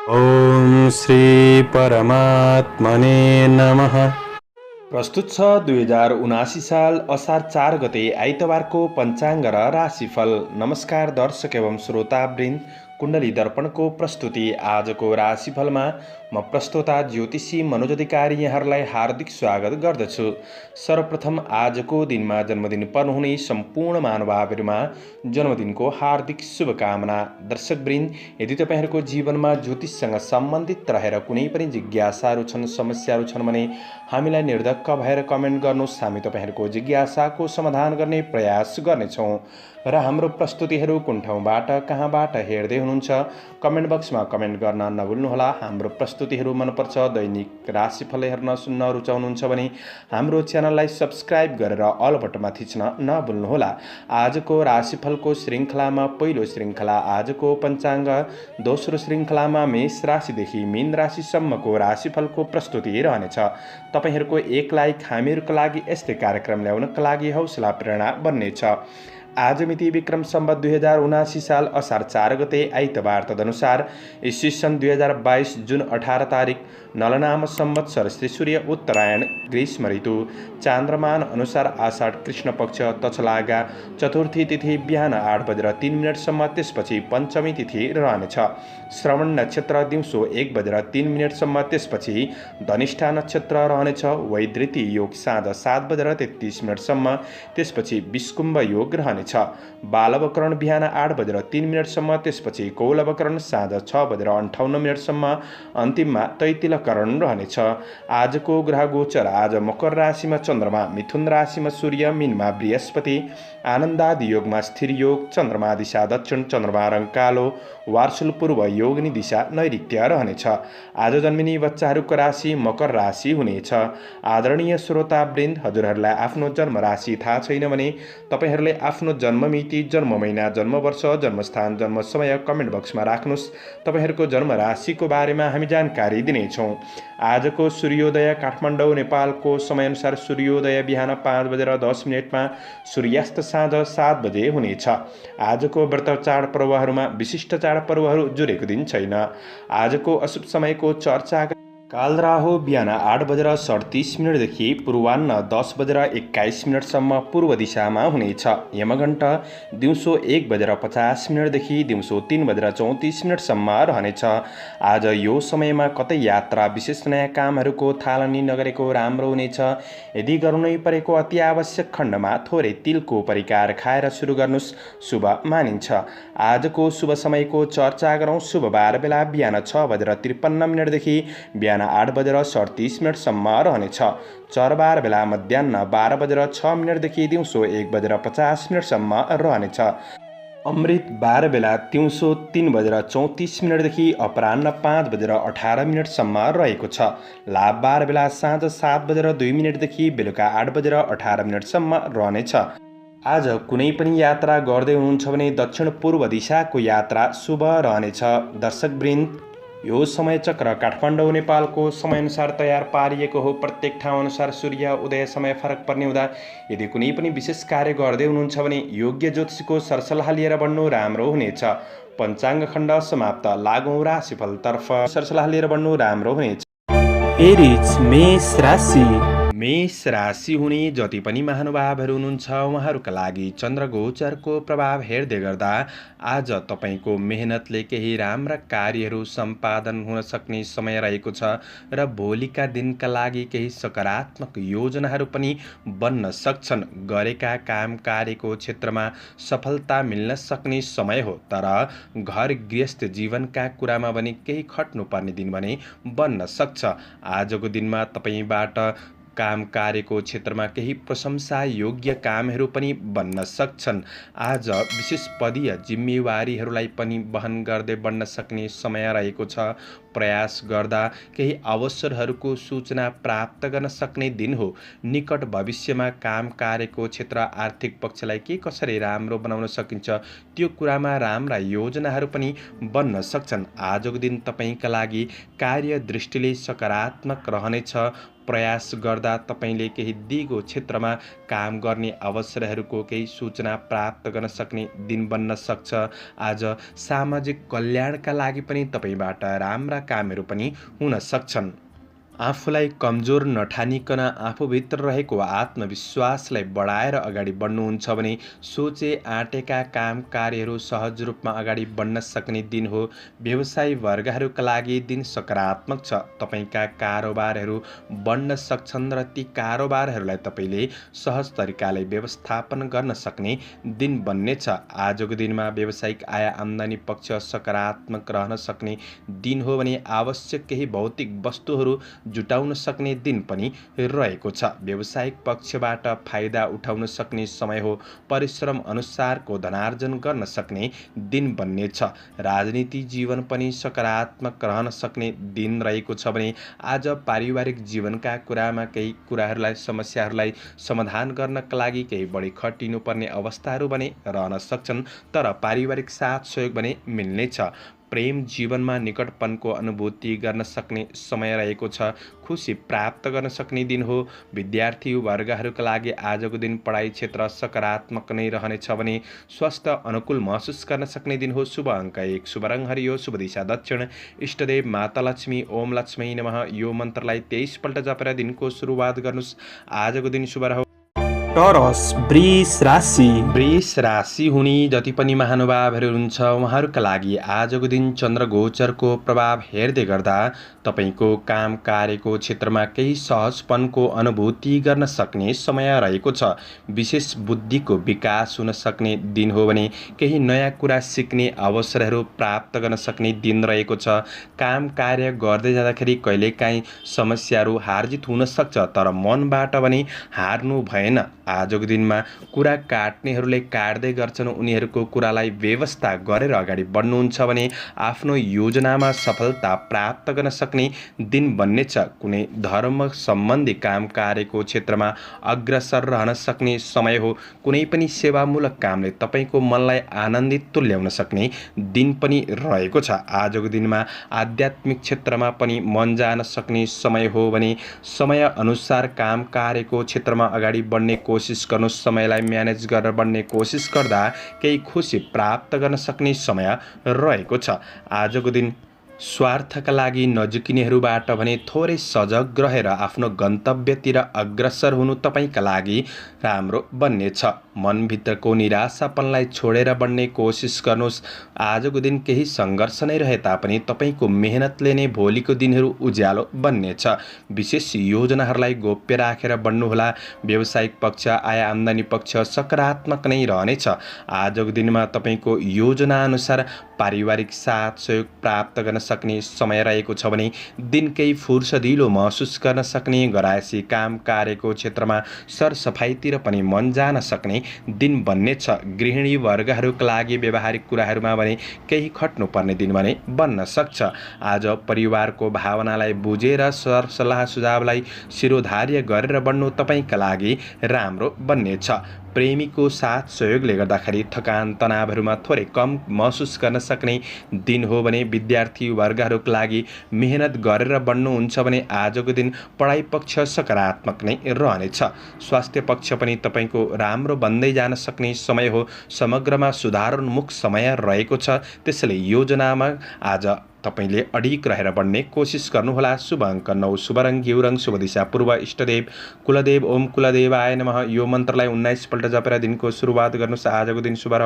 ओम श्री परमात्मने नमः। प्रस्तुत छ 2079 साल असार 4 गते आइतबारको पञ्चाङ्ग र राशिफल। नमस्कार दर्शक एवं श्रोतावृन्द, कुण्डली दर्पणको प्रस्तुति आजको राशिफलमा म प्रस्तोता ज्योतिषी मनोज अधिकारी यहाँहरूलाई हार्दिक स्वागत गर्दछु। सर्वप्रथम आजको दिनमा जन्मदिन पर्नुहुने सम्पूर्ण महानुभावहरूमा जन्मदिनको हार्दिक शुभकामना। दर्शकवृन्द, यदि तपाईँहरूको जीवनमा ज्योतिषसँग सम्बन्धित रहेर कुनै पनि जिज्ञासाहरू छन्, समस्याहरू छन् भने हामीलाई निर्धक्क भएर कमेन्ट गर्नुहोस्। हामी तपाईँहरूको जिज्ञासाको समाधान गर्ने प्रयास गर्नेछौँ र हाम्रो प्रस्तुतिहरू कुन ठाउँबाट कहाँबाट हेर्दै हुनुहुन्छ कमेन्ट बक्समा कमेन्ट गर्न नभुल्नुहोला। हाम्रो प्रस्तुतिहरू मनपर्छ, दैनिक राशिफल हेर्न सुन्न रुचाउनुहुन्छ भने हाम्रो च्यानललाई सब्स्क्राइब गरेर अल बटनमा थिच्न नभुल्नुहोला। आजको राशिफलको श्रृङ्खलामा पहिलो श्रृङ्खला आजको पञ्चाङ्ग, दोस्रो श्रृङ्खलामा मेष राशिदेखि मीन राशिसम्मको राशिफलको प्रस्तुति रहनेछ। तपाईहरूको एक लाइक हामीहरूका लागि यस्तै कार्यक्रम ल्याउनका लागि हौसला प्रेरणा बन्नेछ। आज मिति विक्रम सम्वत 2079 साल असार 4 गते आइतबार, तदनुसार ईस्वी सन् 2022 जुन 18 तारिक, नलनाम संवत्सर श्री सूर्य उत्तरायण ग्रीष्म ऋतु, चान्द्रमान अनुसार आषाढ कृष्ण पक्ष तछलागा चतुर्थी तिथि बिहान 8:03 त्यसपछि पञ्चमी तिथि रहनेछ। श्रवण नक्षत्र दिउँसो 1:03 त्यसपछि धनिष्ठा नक्षत्र रहनेछ। वैधृति योग साँझ 7:33 त्यसपछि विष्कुम्भ योग रहनेछ। बालवकरण बिहान 8:03 त्यसपछि कौलवकरण साँझ 6:58 अन्तिममा तैतिलकरण रहनेछ। आजको ग्रह गोचर: आज मकर राशिमा चन्द्रमा, मिथुन राशिमा सूर्य, मीनमा बृहस्पति, आनन्दादि योगमा स्थिर योग, चन्द्रमा दिशा दक्षिण, चन्द्रमा रङ कालो, वार्षुल पूर्व, योगनी दिशा नैऋत्य रहनेछ। आज जन्मिने बच्चाहरूको राशि मकर राशि हुनेछ। आदरणीय श्रोतावृन्द, हजुरहरूलाई आफ्नो जन्म राशि थाहा छैन भने तपाईहरूले आफ्नो जन्म मिति, जन्म महिना, जन्म वर्ष, जन्मस्थान, जन्म समय कमेन्ट बक्समा राख्नुहोस्। तपाईहरूको जन्म राशिको बारेमा हामी जानकारी दिनेछौँ। आजको सूर्योदय काठमाडौँ नेपालको समयअनुसार सूर्योदय बिहान 5:10 सूर्यास्त साँझ 7 बजे हुनेछ। आजको व्रत चाडपर्वहरूमा विशिष्ट चाडपर्वहरू जुरेको दिन छैन। आजको अशुभ समयको चर्चा: कालराहु बिहान 8:37 देखि पूर्वाह्न 10:21 पूर्व दिशामा हुनेछ। यमघण्ट दिउँसो 1:50 देखि दिउँसो 3:34 रहनेछ। आज यो समयमा कतै यात्रा, विशेष नयाँ कामहरूको थालनी नगरेको राम्रो हुनेछ। यदि गर्नै परेको अति आवश्यक खण्डमा थोरै तिलको परिकार खाएर सुरु गर्नुहोस्, शुभ मानिन्छ। आजको शुभ समयको चर्चा गरौँ। शुभ बार बेला बिहान 6:53 देखि बिहान 8:37 रहनेछ। चरबार बेला मध्याह्न 12:06 देखि दिउँसो 1:50 रहनेछ। अमृत बार बेला दिउँसो 3:34 देखि अपराह्न 5:18 रहेको छ। लाभ बार बेला साँझ 7:02 देखि बेलुका 8:18 रहनेछ। आज कुनै पनि यात्रा गर्दै हुनुहुन्छ भने दक्षिण पूर्व दिशाको यात्रा शुभ रहनेछ। दर्शकवृन्द, यो समय चक्र काठमाडौँ नेपालको समयअनुसार तयार पारिएको हो। प्रत्येक ठाउँअनुसार सूर्य उदय समय फरक पर्ने हुँदा यदि कुनै पनि विशेष कार्य गर्दै हुनुहुन्छ भने योग्य ज्योतिषीको सरसल्लाह लिएर बढ्नु राम्रो हुनेछ। पञ्चाङ्ग खण्ड समाप्त। लागौँ राशिफलतर्फ। सरसल्लाह लिएर बढ्नु राम्रो हुनेछ। एरिज मेष राशि। मेष राशि हुने जति पनि महानुभावहरू हुनुहुन्छ उहाँहरूका लागि चन्द्र गोचरको प्रभाव हेर्दै गर्दा आज तपाईँको मेहनतले केही राम्रा कार्यहरू सम्पादन हुन सक्ने समय रहेको छ र भोलिका दिनका लागि केही सकारात्मक योजनाहरू पनि बन्न सक्छन्। गरेका काम कार्यको क्षेत्रमा सफलता मिल्न सक्ने समय हो, तर घर गृहस्थ जीवनका कुरामा भने केही खट्नुपर्ने दिन भने बन्न सक्छ। आजको दिनमा तपाईँबाट काम कार्यको क्षेत्रमा केही प्रशंसा योग्य कामहरू पनि बन्न सक्छन्। आज विशेष पदीय जिम्मेवारीहरूलाई पनि वहन गर्दै बढ्न सक्ने समय रहेको छ। प्रयास गर्दा केही अवसरहरूको सूचना प्राप्त गर्न सक्ने दिन हो। निकट भविष्यमा काम कार्यको क्षेत्र, आर्थिक पक्षलाई के कसरी राम्रो बनाउन सकिन्छ त्यो कुरामा राम्रा योजनाहरू पनि बन्न सक्छन्। आजको दिन तपाईँका लागि कार्य दृष्टिले सकारात्मक रहनेछ। प्रयास गर्दा तपाईँले केही दिगो क्षेत्रमा काम गर्ने अवसरहरूको केही सूचना प्राप्त गर्न सक्ने दिन बन्न सक्छ। आज सामाजिक कल्याणका लागि पनि तपाईँबाट राम्रा कामहरू पनि हुन सक्छन्। आफूलाई कमजोर नठानिकन आफूभित्र रहेको आत्मविश्वासलाई बढाएर अगाडि बढ्नुहुन्छ भने सोचे आँटेका काम कार्यहरू सहज रूपमा अगाडि बढ्न सक्ने दिन हो। व्यवसायी वर्गहरूका लागि दिन सकारात्मक छ। तपाईँका कारोबारहरू बढ्न सक्छन् र ती कारोबारहरूलाई तपाईँले सहज तरिकाले व्यवस्थापन गर्न सक्ने दिन बन्नेछ। आजको दिनमा व्यावसायिक आय आम्दानी पक्ष सकारात्मक रहन सक्ने दिन हो भने आवश्यक केही भौतिक वस्तुहरू जुटाउन सक्ने दिन पनि रहेको छ। व्यावसायिक पक्षबाट फाइदा उठाउन सक्ने समय हो। परिश्रम अनुसारको धनार्जन गर्न सक्ने दिन बन्नेछ। राजनीति जीवन पनि सकारात्मक रहन सक्ने दिन रहेको छ भने आज पारिवारिक जीवनका कुरामा केही कुराहरूलाई समस्याहरूलाई समाधान गर्नका लागि केही बढी खटिनुपर्ने अवस्थाहरू भने रहन सक्छन्, तर पारिवारिक साथ सहयोग भने मिल्नेछ। प्रेम जीवनमा निकटपनको अनुभूति गर्न सक्ने समय रहेको छ। खुसी प्राप्त गर्न सक्ने दिन हो। विद्यार्थी वर्गहरूका लागि आजको दिन पढाइ क्षेत्र सकारात्मक नै रहनेछ भने स्वास्थ्य अनुकूल महसुस गर्न सक्ने दिन हो। शुभ अङ्क 1, शुभ रङ हरियो, शुभ दिशा दक्षिण, इष्टदेव माता लक्ष्मी, ओम लक्ष्मी नमः यो मन्त्रलाई 23 पल्ट जपेर दिनको सुरुवात गर्नुहोस्। आजको दिन शुभ रहोस्। टोरस वृष राशि। वृष राशि हुने जति पनि महानुभावहरू हुनुहुन्छ उहाँहरूका लागि आजको दिन चन्द्र गोचरको प्रभाव हेर्दै गर्दा तपाईँको काम कार्यको क्षेत्रमा केही सहजपनको अनुभूति गर्न सक्ने समय रहेको छ। विशेष बुद्धिको विकास हुन सक्ने दिन हो भने केही नयाँ कुरा सिक्ने अवसरहरू प्राप्त गर्न सक्ने दिन रहेको छ। काम कार्य गर्दै जाँदाखेरि कहिलेकाहीँ समस्याहरू हारजित हुन सक्छ, तर मनबाट भने हार्नु भएन। आजको दिनमा कुरा काट्नेहरूले काट्दै गर्छन्। उनीहरूको कुरालाई व्यवस्था गरेर अगाडि बढ्नुहुन्छ भने आफ्नो योजनामा सफलता प्राप्त गर्न सक्ने दिन बन्नेछ। कुनै धर्म सम्बन्धी काम कार्यको क्षेत्रमा अग्रसर रहन सक्ने समय हो। कुनै पनि सेवामूलक कामले तपाईँको मनलाई आनन्दित तुल्याउन सक्ने दिन पनि रहेको छ। आजको दिनमा आध्यात्मिक क्षेत्रमा पनि मन जान सक्ने समय हो भने समय अनुसार काम कार्यको क्षेत्रमा अगाडि बढ्ने कोसिस गर्नु। समयलाई म्यानेज गरेर बढ्ने कोसिस गर्दा केही खुसी प्राप्त गर्न सक्ने समय रहेको छ। आजको दिन स्वार्थका लागि नजिकिनेहरूबाट भने थोरै सजग रहेर आफ्नो गन्तव्यतिर अग्रसर हुनु तपाईँका लागि राम्रो बन्नेछ। मनभित्रको निराशापनलाई छोडेर बढ्ने कोसिस गर्नुहोस्। आजको दिन केही सङ्घर्ष नै रहे तापनि तपाईँको मेहनतले नै भोलिको दिनहरू उज्यालो बन्नेछ। विशेष योजनाहरूलाई गोप्य राखेर बढ्नुहोला। व्यावसायिक पक्ष आय आम्दानी पक्ष सकारात्मक नै रहनेछ। आजको दिनमा तपाईँको योजनाअनुसार पारिवारिक साथ सहयोग प्राप्त गर्न सक्ने समय रहेको छ भने दिन केही फुर्सदिलो महसुस गर्न सक्ने, घरायसी काम कार्यको क्षेत्रमा सरसफाइतिर पनि मन जान सक्ने दिन बन्नेछ। गृहिणी वर्गहरूका लागि व्यवहारिक कुराहरूमा भने केही खट्नुपर्ने दिन भने बन्न सक्छ। आज परिवारको भावनालाई बुझेर सरसल्लाह सुझावलाई शिरोधार्य गरेर बढ्नु तपाईँका लागि राम्रो बन्नेछ। प्रेमीको साथ सहयोगले गर्दाखेरि थकान तनावहरूमा थोरै कम महसुस गर्न सक्ने दिन हो भने विद्यार्थी वर्गहरूका लागि मेहनत गरेर बढ्नुहुन्छ भने आजको दिन पढाइ पक्ष सकारात्मक नै रहनेछ। स्वास्थ्य पक्ष पनि तपाईँको राम्रो बन्दै जान सक्ने समय हो। समग्रमा सुधारोन्मुख समय रहेको छ। त्यसैले योजनामा आज तपाईँले अडिक रहेर बढ्ने कोसिस गर्नुहोला। शुभ अङ्क 9, शुभ रङ घिउ रङ, शुभ दिशा पूर्व, इष्टदेव कुलदेव ओम कुलदेवाय नमः यो मन्त्रलाई 19 पल्ट जपेर दिनको सुरुवात गर्नुहोस्। आजको दिन शुभ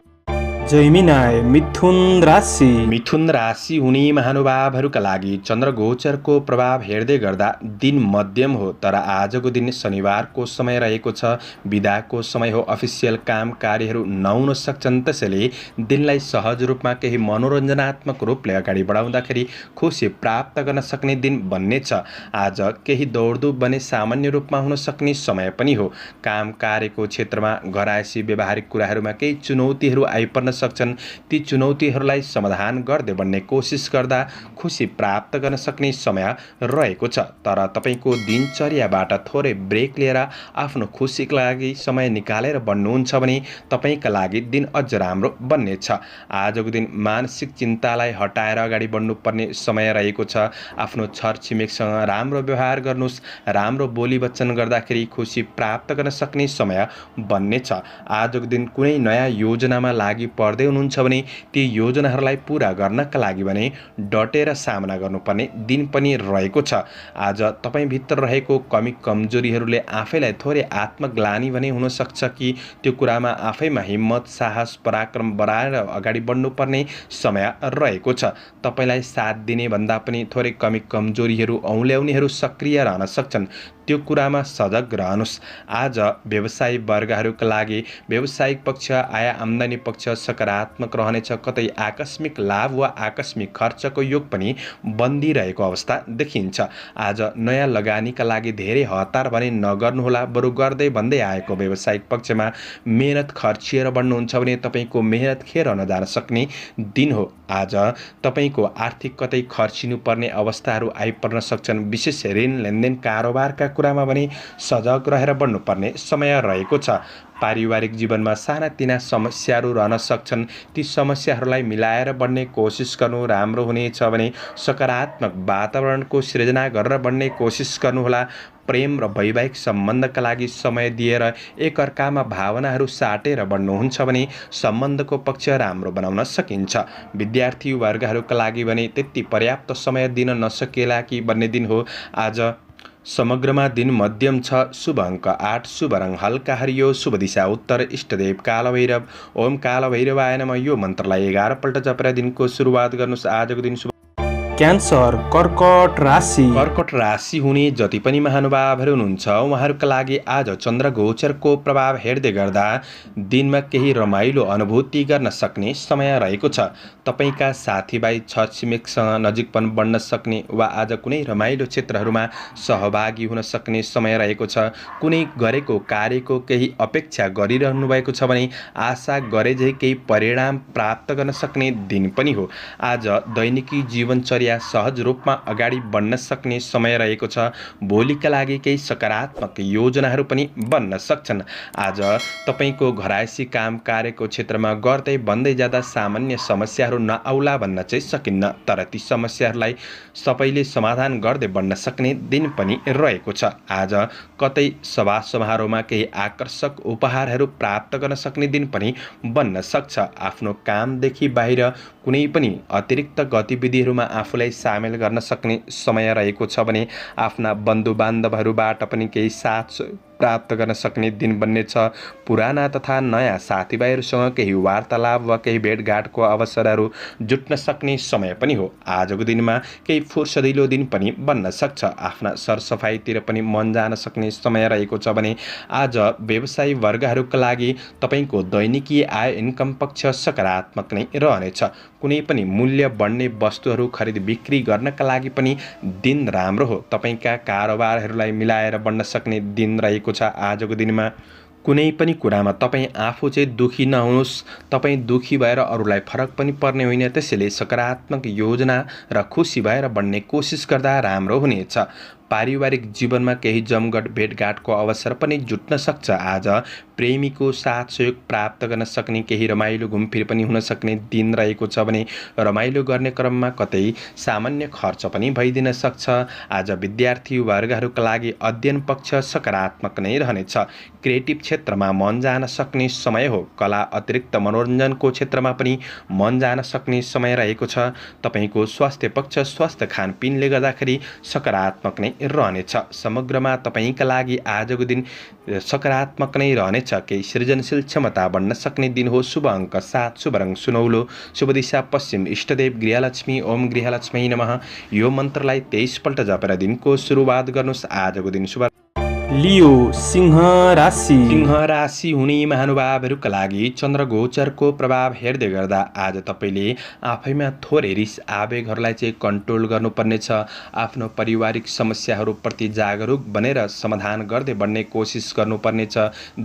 जैमिनाय मिथुन राशि। मिथुन राशि हुने महानुभावहरूका लागि चन्द्र गोचरको प्रभाव हेर्दै गर्दा दिन मध्यम हो, तर आजको दिन शनिबारको समय रहेको छ। बिदाको समय हो। अफिसियल काम कार्यहरू नहुन सक्छन्। त्यसैले दिनलाई सहज रूपमा केही मनोरञ्जनात्मक रूपले अगाडि बढाउँदाखेरि खुसी प्राप्त गर्न सक्ने दिन बन्नेछ। आज केही दौडधुप भने सामान्य रूपमा हुन सक्ने समय पनि हो। काम कार्यको क्षेत्रमा घरायसी व्यवहारिक कुराहरूमा केही चुनौतीहरू आइपर्न सक्छन्। ती चुनौतीहरूलाई समाधान गर्दै बन्ने कोसिस गर्दा खुसी प्राप्त गर्न सक्ने समय रहेको छ। तर तपाईँको दिनचर्याबाट थोरै ब्रेक लिएर आफ्नो खुसीका लागि समय निकालेर बन्नुहुन्छ भने तपाईँका लागि दिन अझ राम्रो बन्नेछ। आजको दिन मानसिक चिन्तालाई हटाएर अगाडि बढ्नुपर्ने समय रहेको छ। आफ्नो छरछिमेकसँग राम्रो व्यवहार गर्नुहोस्। राम्रो बोली वचन गर्दाखेरि खुसी प्राप्त गर्न सक्ने समय बन्नेछ। आजको दिन कुनै नयाँ योजनामा लागि पर्दै हुनुहुन्छ भने ती योजनाहरूलाई पुरा गर्नका लागि भने डटेर सामना गर्नुपर्ने दिन पनि रहेको छ। आज तपाईँभित्र रहेको कमी कमजोरीहरूले आफैलाई थोरै आत्मग्लानी भने हुनसक्छ कि त्यो कुरामा आफैमा हिम्मत, साहस, पराक्रम बढाएर अगाडि बढ्नुपर्ने समय रहेको छ। तपाईँलाई साथ दिने भन्दा पनि थोरै कमी कमजोरीहरू औँल्याउनेहरू सक्रिय रहन सक्छन्। त्यो कुरामा सजग रहनुहोस्। आज व्यवसायी वर्गहरूका लागि व्यावसायिक पक्ष, आय आम्दानी पक्ष सकारात्मक रहनेछ। कतै आकस्मिक लाभ वा आकस्मिक खर्चको योग पनि बन्दिरहेको अवस्था देखिन्छ। आज नयाँ लगानीका लागि धेरै हतार भने नगर्नुहोला। बरु गर्दै भन्दै आएको व्यावसायिक पक्षमा मेहनत खर्चिएर बढ्नुहुन्छ भने तपाईँको मेहनत खेर नजान सक्ने दिन हो। आज तपाईँको आर्थिक कतै खर्चिनु पर्ने अवस्थाहरू आइपर्न सक्छन्। विशेष ऋण लेनदेन कारोबारका कुरामा भने सजग रहेर बढ्नुपर्ने समय रहेको छ। पारिवारिक जीवनमा सानातिना समस्याहरू रहन सक्छन्। ती समस्याहरूलाई मिलाएर बढ्ने कोसिस गर्नु राम्रो हुनेछ भने सकारात्मक वातावरणको सृजना गरेर बढ्ने कोसिस गर्नुहोला। प्रेम र वैवाहिक सम्बन्धका लागि समय दिएर एकअर्कामा भावनाहरू साटेर बढ्नुहुन्छ भने सम्बन्धको पक्ष राम्रो बनाउन सकिन्छ। विद्यार्थी वर्गहरूका लागि भने त्यति पर्याप्त समय दिन नसकेला कि भन्ने दिन हो। आज समग्रमा दिन मध्यम छ। शुभ अङ्क 8, शुभ रङ हल्का हरियो, शुभ दिशा उत्तर, इष्टदेव कालभैरव। ओम कालभैरवाय नमः। यो मन्त्रलाई 11 पल्ट जपेर दिनको सुरुवात गर्नुहोस्। आजको दिन शुभ क्यान्सर, कर्कट राशि। कर्कट राशि हुने जति पनि महानुभावहरू हुनुहुन्छ उहाँहरूका लागि आज चन्द्र गोचरको प्रभाव हेर्दै गर्दा दिनमा केही रमाइलो अनुभूति गर्न सक्ने समय रहेको छ। तपाईँका साथीभाइ छरछिमेकसँग नजिकपन बढ्न सक्ने वा आज कुनै रमाइलो क्षेत्रहरूमा सहभागी हुन सक्ने समय रहेको छ। कुनै गरेको कार्यको केही अपेक्षा गरिरहनु भएको छ भने आशा गरे झै केही परिणाम प्राप्त गर्न सक्ने दिन पनि हो। आज दैनिकी जीवनचर्या सहज रूपमा अगाडि बढ्न सक्ने समय रहेको छ। भोलिका लागि केही सकारात्मक योजनाहरू पनि बन्न सक्छन्। आज तपाईँको घरायसी काम कार्यको क्षेत्रमा गर्दै बन्दै जाँदा सामान्य समस्याहरू नआउला भन्न चाहिँ सकिन्न। तर ती समस्याहरूलाई सबैले समाधान गर्दै बढ्न सक्ने दिन पनि रहेको छ। आज कतै सभा समारोहमा केही आकर्षक उपहारहरू प्राप्त गर्न सक्ने दिन पनि बन्न सक्छ। आफ्नो कामदेखि बाहिर कुनै पनि अतिरिक्त गतिविधिहरूमा आफूलाई सामेल गर्न सक्ने समय रहेको छ भने आफ्ना बन्धुबान्धवहरूबाट पनि केही साथ प्राप्त गर्न सक्ने दिन बन्नेछ। पुराना तथा नयाँ साथीभाइहरूसँग केही वार्तालाप वा केही भेटघाटको अवसरहरू जुट्न सक्ने समय पनि हो। आजको दिनमा केही फुर्सदिलो दिन पनि बन्न सक्छ। आफ्ना सरसफाइतिर पनि मन जान सक्ने समय रहेको छ भने आज व्यवसायी वर्गहरूका लागि तपाईँको दैनिकी आय इन्कम पक्ष सकारात्मक नै रहनेछ। कुनै पनि मूल्य बढ्ने वस्तुहरू खरिद बिक्री गर्नका लागि पनि दिन राम्रो हो। तपाईँका कारोबारहरूलाई मिलाएर बढ्न सक्ने दिन रहेको छ। आजको दिनमा कुनै पनि कुरामा तपाईँ आफू चाहिँ दुखी नहुनुहोस्। तपाईँ दुखी भएर अरूलाई फरक पनि पर्ने होइन। त्यसैले सकारात्मक योजना र खुसी भएर बढ्ने कोसिस गर्दा राम्रो हुनेछ। पारिवारिक जीवनमा केही जमघट भेटघाटको अवसर पनि जुट्न सक्छ। आज प्रेमीको साथ सहयोग प्राप्त गर्न सक्ने केही रमाइलो घुमफिर पनि हुन सक्ने दिन रहेको छ भने रमाइलो गर्ने क्रममा कतै सामान्य खर्च पनि भइदिन सक्छ। आज विद्यार्थी वर्गहरूका लागि अध्ययन पक्ष सकारात्मक नै रहनेछ। क्रिएटिभ क्षेत्रमा मन जान सक्ने समय हो। कला अतिरिक्त मनोरञ्जनको क्षेत्रमा पनि मन जान सक्ने समय रहेको छ। तपाईँको स्वास्थ्य पक्ष स्वास्थ्य खानपिनले गर्दाखेरि सकारात्मक नै रहनेछ। समग्रमा तपाईँका लागि आजको दिन सकारात्मक नै रहनेछ। केही सृजनशील क्षमता बढ्न सक्ने दिन हो। शुभ अङ्क 7, शुभ रङ सुनौलो, शुभ दिशा पश्चिम, इष्टदेव गृहलक्ष्मी। ओम गृहलक्ष्मी नमः। यो मन्त्रलाई 23 पल्ट जपेर दिनको सुरुवात गर्नुहोस्। आजको दिन शुभ लियो सिंह राशि। सिंह राशि हुने महानुभावहरूका लागि चन्द्र गोचरको प्रभाव हेर्दै गर्दा आज तपाईँले आफैमा थोरै रिस आवेगहरूलाई चाहिँ कन्ट्रोल गर्नुपर्नेछ। आफ्नो पारिवारिक समस्याहरूप्रति जागरुक बनेर समाधान गर्दै बढ्ने कोसिस गर्नुपर्नेछ।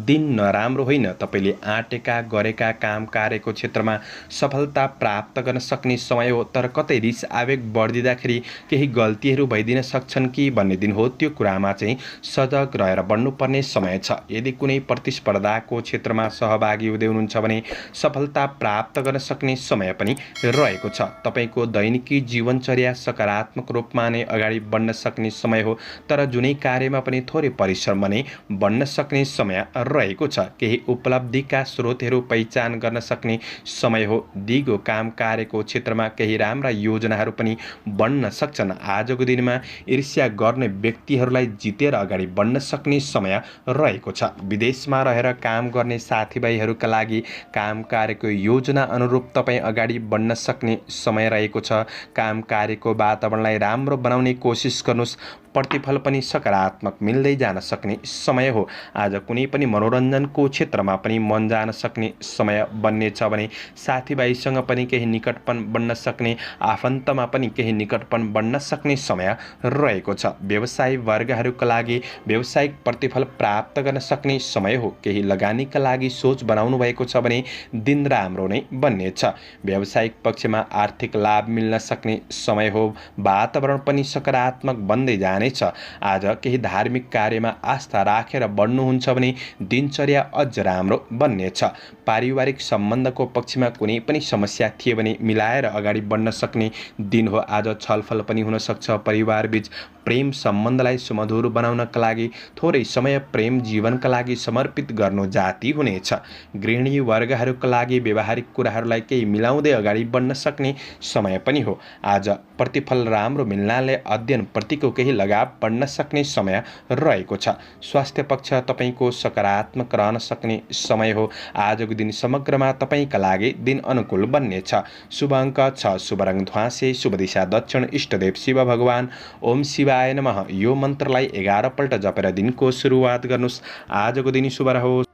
दिन नराम्रो होइन, तपाईँले आँटेका गरेका काम कार्यको क्षेत्रमा सफलता प्राप्त गर्न सक्ने समय हो। तर कतै रिस आवेग बढिदिँदाखेरि केही गल्तीहरू भइदिन सक्छन् कि भन्ने दिन हो। त्यो कुरामा चाहिँ सजग रहेर बढ्नुपर्ने समय छ। यदि कुनै प्रतिस्पर्धाको क्षेत्रमा सहभागी हुँदै हुनुहुन्छ भने सफलता प्राप्त गर्न सक्ने समय पनि रहेको छ। तपाईँको दैनिकी जीवनचर्या सकारात्मक रूपमा नै अगाडि बढ्न सक्ने समय हो। तर जुनै कार्यमा पनि थोरै परिश्रम नै बढ्न सक्ने समय रहेको छ। केही उपलब्धिका स्रोतहरू पहिचान गर्न सक्ने समय हो। दिगो काम कार्यको क्षेत्रमा केही राम्रा योजनाहरू पनि बन्न सक्छन्। आजको दिनमा ईर्ष्या गर्ने व्यक्तिहरूलाई जितेर अगाडि बढ्न सक्ने समय रहेको छ। विदेशमा रहेर काम गर्ने साथीभाइहरूका लागि काम कार्यको योजना अनुरूप तपाईँ अगाडि बढ्न सक्ने समय रहेको छ। काम कार्यको वातावरणलाई राम्रो बनाउने कोसिस गर्नुहोस्। प्रतिफल पनि सकारात्मक मिल्दै जान सक्ने समय हो। आज कुनै पनि मनोरञ्जनको क्षेत्रमा पनि मन जान सक्ने समय बन्नेछ भने साथीभाइसँग पनि केही निकटपन बन्न सक्ने, आफन्तमा पनि केही निकटपन बन्न सक्ने समय रहेको छ। व्यवसायी वर्गहरूका लागि व्यावसायिक प्रतिफल प्राप्त गर्न सक्ने समय हो। केही लगानीका लागि सोच बनाउनु भएको छ भने दिन राम्रो नै बन्नेछ। व्यावसायिक पक्षमा आर्थिक लाभ मिल्न सक्ने समय हो। वातावरण पनि सकारात्मक बन्दै जानेछ। आज केही धार्मिक कार्यमा आस्था राखेर बढ्नुहुन्छ भने दिनचर्या अझ राम्रो बन्नेछ। पारिवारिक सम्बन्धको पक्षमा कुनै पनि समस्या थिए भने मिलाएर अगाडि बढ्न सक्ने दिन हो। आज छलफल पनि हुन सक्छ। परिवारबीच प्रेम सम्बन्धलाई सुमधुर बनाउनका लागि थोरै समय प्रेम जीवनका लागि समर्पित गर्नु जाति हुनेछ। गृहिणी वर्गहरूका लागि व्यवहारिक कुराहरूलाई केही मिलाउँदै अगाडि बढ्न सक्ने समय पनि हो। आज प्रतिफल राम्रो मिल्नाले अध्ययनप्रतिको केही लगाव बढ्न सक्ने समय रहेको छ। स्वास्थ्य पक्ष तपाईँको सकारात्मक रहन सक्ने समय हो। आजको दिन समग्रमा तपाईँका लागि दिन अनुकूल बन्नेछ। शुभ अङ्क 6, शुभ रङ ध्वाँसे, शुभ दिशा दक्षिण, इष्टदेव शिव भगवान। ओम शिवाय नमः। यो मन्त्रलाई 11 पल्ट जपेर दिनको सुरुवात गर्नुहोस्। आजको दिन शुभ रहोस्।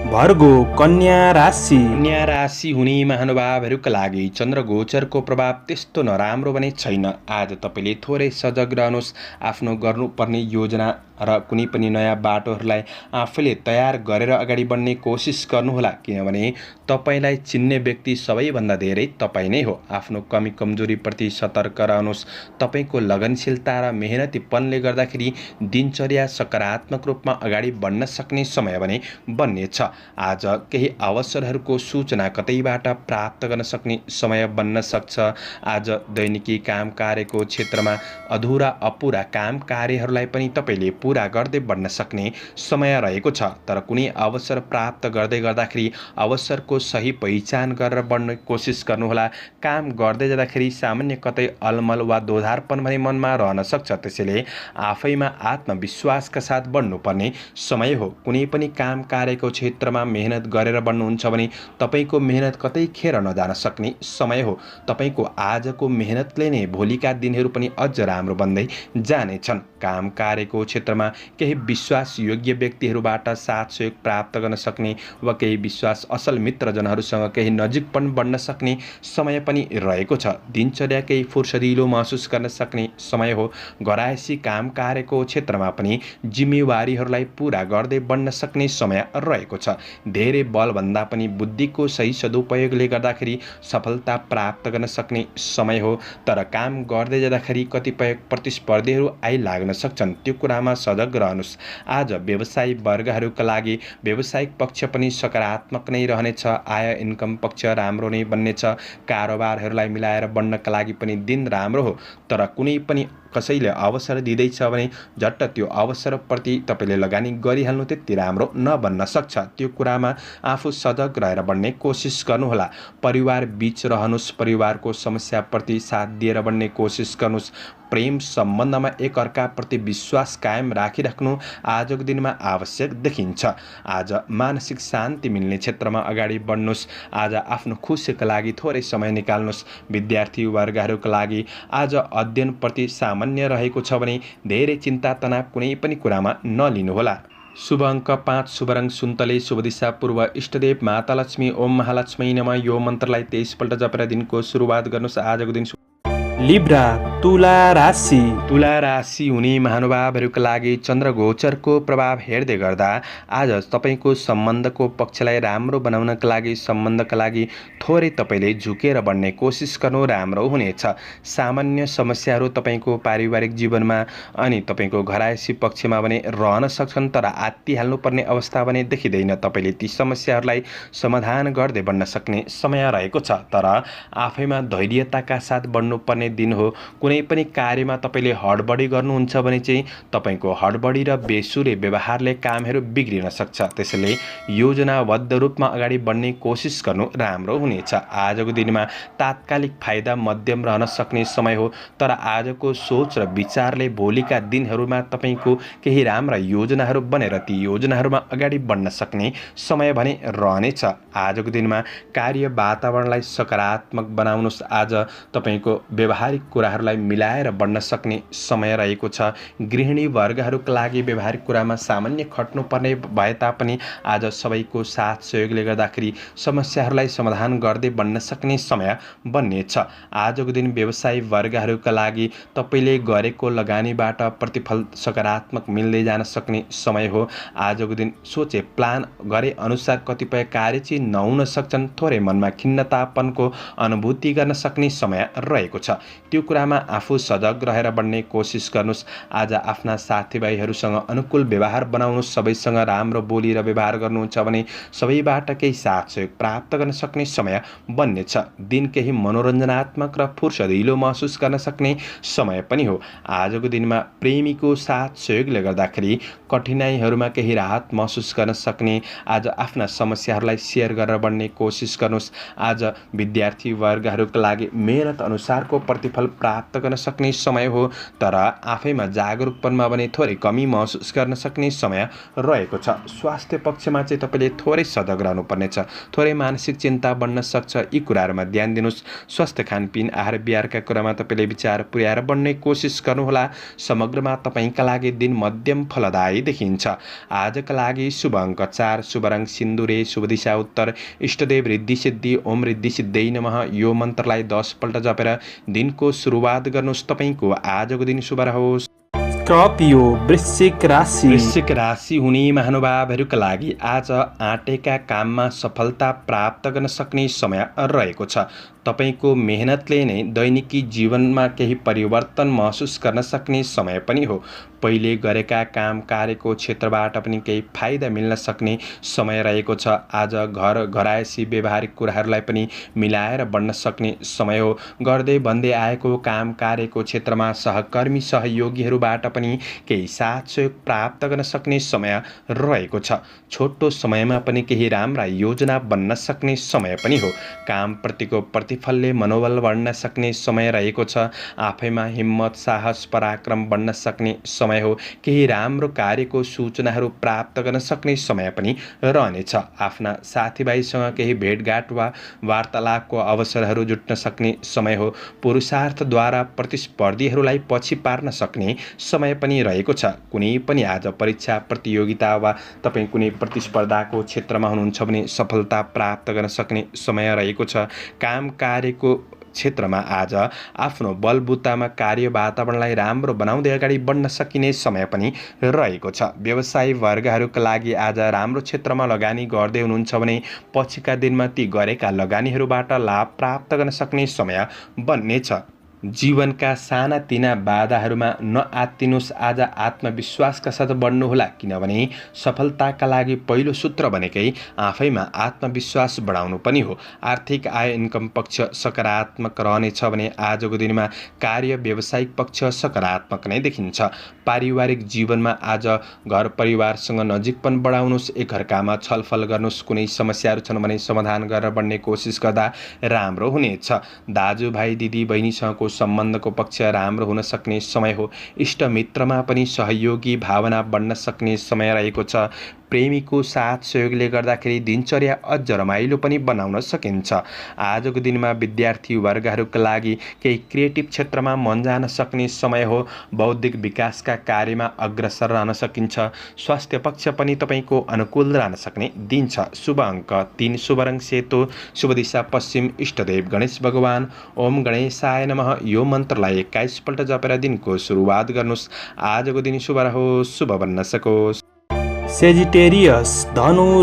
भर्गो कन्या राशि। कन्या राशि हुने महानुभावहरूका लागि चन्द्र गोचरको प्रभाव त्यस्तो नराम्रो भने छैन। आज तपाईँले थोरै सजग रहनुहोस्। आफ्नो गर्नुपर्ने योजना र कुनै पनि नयाँ बाटोहरूलाई आफैले तयार गरेर अगाडि बढ्ने कोसिस गर्नुहोला। किनभने तपाईँलाई चिन्ने व्यक्ति सबैभन्दा धेरै तपाईँ नै हो। आफ्नो कमी कमजोरीप्रति सतर्क रहनुहोस्। तपाईँको लगनशीलता र मेहनतीपनले गर्दाखेरि दिनचर्या सकारात्मक रूपमा अगाडि बढ्न सक्ने समय भने बन्नेछ। आज केही अवसरहरूको सूचना कतैबाट प्राप्त गर्न सक्ने समय बन्न सक्छ। आज दैनिकी काम कार्यको क्षेत्रमा अधुरा अपुरा काम कार्यहरूलाई पनि तपाईँले पूरा गर्दै बढ्न सक्ने समय रहेको छ। तर कुनै अवसर प्राप्त गर्दै गर्दाखेरि अवसरको सही पहिचान गरेर बढ्ने कोसिस गर्नुहोला। काम गर्दै जाँदाखेरि सामान्य कतै अलमल वा दोधारपन भने मनमा रहन सक्छ। त्यसैले आफैमा आत्मविश्वासका साथ बढ्नुपर्ने समय हो। कुनै पनि काम कार्यको क्षेत्रमा मेहनत गरेर बढ्नुहुन्छ भने तपाईँको मेहनत कतै खेर नजान सक्ने समय हो। तपाईँको आजको मेहनतले नै भोलिका दिनहरू पनि अझ राम्रो बन्दै जानेछन्। काम कार्यको क्षेत्रमा केही विश्वासयोग्य व्यक्तिहरूबाट साथ सहयोग प्राप्त गर्न सक्ने वा केही विश्वास असल मित्रजनहरूसँग केही नजिकपन बढ्न सक्ने समय पनि रहेको छ। दिनचर्या केही फुर्सदिलो महसुस गर्न सक्ने समय हो। घरायसी काम कार्यको क्षेत्रमा पनि जिम्मेवारीहरूलाई पूरा गर्दै बढ्न सक्ने समय रहेको छ। धेरै बलभन्दा पनि बुद्धिको सही सदुपयोगले गर्दाखेरि सफलता प्राप्त गर्न सक्ने समय हो। तर काम गर्दै जाँदाखेरि कतिपय प्रतिस्पर्धीहरू आइलाग्न सक्छन्। त्यो कुरामा सजग रहनुहोस्। आज व्यवसायी वर्गहरूका लागि व्यावसायिक पक्ष पनि सकारात्मक नै रहनेछ। आय इन्कम पक्ष राम्रो नै बन्नेछ। कारोबारहरूलाई मिलाएर बढ्नका लागि पनि दिन राम्रो हो। तर कुनै पनि कसैले अवसर दिँदैछ भने झट्ट त्यो अवसरप्रति तपाईँले लगानी गरिहाल्नु त्यति राम्रो नबन्न सक्छ। त्यो कुरामा आफू सजग रहेर बढ्ने कोसिस गर्नुहोला। परिवार बीच रहनुहोस्। परिवारको समस्याप्रति साथ दिएर बढ्ने कोसिस गर्नुहोस्। प्रेम सम्बन्धमा एकअर्काप्रति विश्वास कायम राखिराख्नु आजको दिनमा आवश्यक देखिन्छ। आज मानसिक शान्ति मिल्ने क्षेत्रमा अगाडि बढ्नुहोस्। आज आफ्नो खुसीका लागि थोरै समय निकाल्नुहोस्। विद्यार्थी वर्गहरूका लागि आज अध्ययनप्रति सामान्य सामान्य रहेको छ भने धेरै चिन्ता तनाव कुनै पनि कुरामा नलिनुहोला। शुभ अङ्क 5, शुभ रङ सुन्तले, शुभ दिशा पूर्व, इष्टदेव माता लक्ष्मी, ओम महालक्ष्मी नमः। यो मन्त्रलाई 23 पल्ट जपेर दिनको सुरुवात गर्नुहोस्। आजको दिन लिब्रा तुला राशि। तुला राशि हुने महानुभावहरूका लागि चन्द्र गोचरको प्रभाव हेर्दै गर्दा आज तपाईँको सम्बन्धको पक्षलाई राम्रो बनाउनका लागि, सम्बन्धका लागि थोरै तपाईँले झुकेर बढ्ने कोसिस गर्नु राम्रो हुनेछ। सामान्य समस्याहरू तपाईँको पारिवारिक जीवनमा अनि तपाईँको घरायसी पक्षमा भने रहन सक्छन्, तर आत्तिहाल्नुपर्ने अवस्था भने देखिँदैन। तपाईँले ती समस्याहरूलाई समाधान गर्दै बढ्न सक्ने समय रहेको छ, तर आफैमा धैर्यताका साथ बढ्नुपर्ने दिन हो। कुनै पनि कार्यमा तपाईँले हडबडी गर्नुहुन्छ भने चाहिँ तपाईँको हडबडी र बेसुरे व्यवहारले कामहरू बिग्रिन सक्छ। त्यसैले योजनाबद्ध रूपमा अगाडि बढ्ने कोसिस गर्नु राम्रो हुनेछ। आजको दिनमा तात्कालिक फाइदा मध्यम रहन सक्ने समय हो, तर आजको सोच र विचारले भोलिका दिनहरूमा तपाईँको केही राम्रा योजनाहरू बनेर ती योजनाहरूमा अगाडि बढ्न सक्ने समय भने रहनेछ। आजको दिनमा कार्य वातावरणलाई सकारात्मक बनाउनुहोस्। आज तपाईँको व्यवहारिक कुराहरूलाई मिलाएर बढ्न सक्ने समय रहेको छ। गृहिणी वर्गहरूका लागि व्यवहारिक कुरामा सामान्य खट्नुपर्ने भए तापनि आज सबैको साथ सहयोगले गर्दाखेरि समस्याहरूलाई समाधान गर्दै बढ्न सक्ने समय बन्नेछ। आजको दिन व्यवसायी वर्गहरूका लागि तपाईँले गरेको लगानीबाट प्रतिफल सकारात्मक मिल्दै जान सक्ने समय हो। आजको दिन सोचे प्लान गरे अनुसार कतिपय कार्य चाहिँ नहुन सक्छन्। थोरै मनमा खिन्नतापनको अनुभूति गर्न सक्ने समय रहेको छ। त्यो कुरामा आफू सजग रहेर बढ्ने कोसिस गर्नुहोस्। आज आफ्ना साथीभाइहरूसँग अनुकूल व्यवहार बनाउनुहोस्। सबैसँग राम्रो बोली र व्यवहार गर्नुहुन्छ भने सबैबाट केही साथ सहयोग प्राप्त गर्न सक्ने समय बन्नेछ। दिन केही मनोरञ्जनात्मक र फुर्सदिलो महसुस गर्न सक्ने समय पनि हो। आजको दिनमा प्रेमीको साथ सहयोगले गर्दाखेरि कठिनाइहरूमा केही राहत महसुस गर्न सक्ने, आज आफ्ना समस्याहरूलाई सेयर गरेर बढ्ने कोसिस गर्नुहोस्। आज विद्यार्थी वर्गहरूका लागि मेहनत अनुसारको प्रतिफल प्राप्त गर्न सक्ने समय हो, तर आफैमा जागरुकपनमा भने थोरै कमी महसुस गर्न सक्ने समय रहेको छ। स्वास्थ्य पक्षमा चाहिँ तपाईँले थोरै सजग रहनुपर्नेछ। थोरै मानसिक चिन्ता बढ्न सक्छ। यी कुराहरूमा ध्यान दिनुहोस्। स्वस्थ खानपिन, आहार विहारका कुरामा तपाईँले विचार पुर्याएर बढ्ने कोसिस गर्नुहोला। समग्रमा तपाईँका लागि दिन मध्यम फलदायी देखिन्छ। आजका लागि शुभ अङ्क 4, शुभ रङ सिन्दुरे, शुभ दिशा उत्तर, इष्टदेव रिद्धि सिद्धि, ओम रिद्धि सिद्धै नमः। यो मन्त्रलाई 10 पल्ट जपेर दिनको सुरुवात गर्नुहोस्। तपाईँको आजको दिन शुभ रहोस्। स्कर्पियो वृश्चिक राशि। वृश्चिक राशि हुने महानुभावहरूका लागि आज आँटेका काममा सफलता प्राप्त गर्न सक्ने समय रहेको छ। तपाईँको मेहनतले नै दैनिकी जीवनमा केही परिवर्तन महसुस गर्न सक्ने समय पनि हो। पहिले गरेका काम कार्यको क्षेत्रबाट पनि केही फाइदा मिल्न सक्ने समय रहेको छ। आज घरायसी व्यवहारिक कुराहरूलाई पनि मिलाएर बढ्न सक्ने समय हो। गर्दै भन्दै आएको काम कार्यको क्षेत्रमा सहकर्मी सहयोगीहरूबाट पनि केही साथ सहयोग प्राप्त गर्न सक्ने समय रहेको छ। छोटो समयमा पनि केही राम्रा योजना बन्न सक्ने समय पनि हो। कामप्रतिको प्रतिफलले मनोबल बढ्न सक्ने समय रहेको छ। आफैमा हिम्मत, साहस, पराक्रम बढ्न सक्ने समय हो। केही राम्रो कार्यको सूचनाहरू प्राप्त गर्न सक्ने समय पनि रहनेछ। आफ्ना साथीभाइसँग केही भेटघाट वा वार्तालापको अवसरहरू जुट्न सक्ने समय हो। पुरुषार्थद्वारा प्रतिस्पर्धीहरूलाई पछि पार्न सक्ने समय पनि रहेको छ। कुनै पनि आज परीक्षा प्रतियोगिता वा तपाईँ कुनै प्रतिस्पर्धाको क्षेत्रमा हुनुहुन्छ भने सफलता प्राप्त गर्न सक्ने समय रहेको छ। काम कार्यको क्षेत्रमा आज आफ्नो बलबुतामा कार्य वातावरणलाई राम्रो बनाउँदै अगाडि बढ्न सकिने समय पनि रहेको छ। व्यवसायी वर्गहरूका लागि आज राम्रो क्षेत्रमा लगानी गर्दै हुनुहुन्छ भने पछिका दिनमा ती गरेका लगानीहरूबाट लाभ प्राप्त गर्न सक्ने समय बन्नेछ। जीवनका सानातिना बाधाहरूमा नआत्तिनुहोस्। आज आत्मविश्वासका साथ बढ्नुहोला, किनभने सफलताका लागि पहिलो सूत्र भनेकै आफैमा आत्मविश्वास बढाउनु पनि हो। आर्थिक आय इन्कम पक्ष सकारात्मक रहनेछ भने आजको दिनमा कार्य व्यावसायिक पक्ष सकारात्मक नै देखिन्छ। पारिवारिक जीवनमा आज घर परिवारसँग नजिकपन बढाउनुहोस्। एकअर्कामा छलफल गर्नुहोस्। कुनै समस्याहरू छन् भने समाधान गरेर बढ्ने कोसिस गर्दा राम्रो हुनेछ। दाजुभाइ दिदी बहिनीसँगको सम्बन्धको पक्ष राम्रो हुन सक्ने समय हो। इष्ट मित्रमा पनि सहयोगी भावना बढ्न सक्ने समय रहेको छ। प्रेमीको साथ सहयोगले गर्दाखेरि दिनचर्या अझ रमाइलो पनि बनाउन सकिन्छ। आजको दिनमा विद्यार्थी वर्गहरूका लागि केही क्रिएटिभ क्षेत्रमा मन जान सक्ने समय हो। बौद्धिक विकासका कार्यमा अग्रसर रहन सकिन्छ। स्वास्थ्य पक्ष पनि तपाईँको अनुकूल रहन सक्ने दिन छ। शुभ अङ्क 3, शुभ रङ सेतो, शुभ दिशा पश्चिम, इष्टदेव गणेश भगवान। ओम गणेशाय नमः यो मन्त्रलाई 21 पल्ट जपेर दिनको सुरुवात गर्नुहोस्। आजको दिन शुभ रहोस्, शुभ बन्न सकोस्। सेजिटेरियस धनु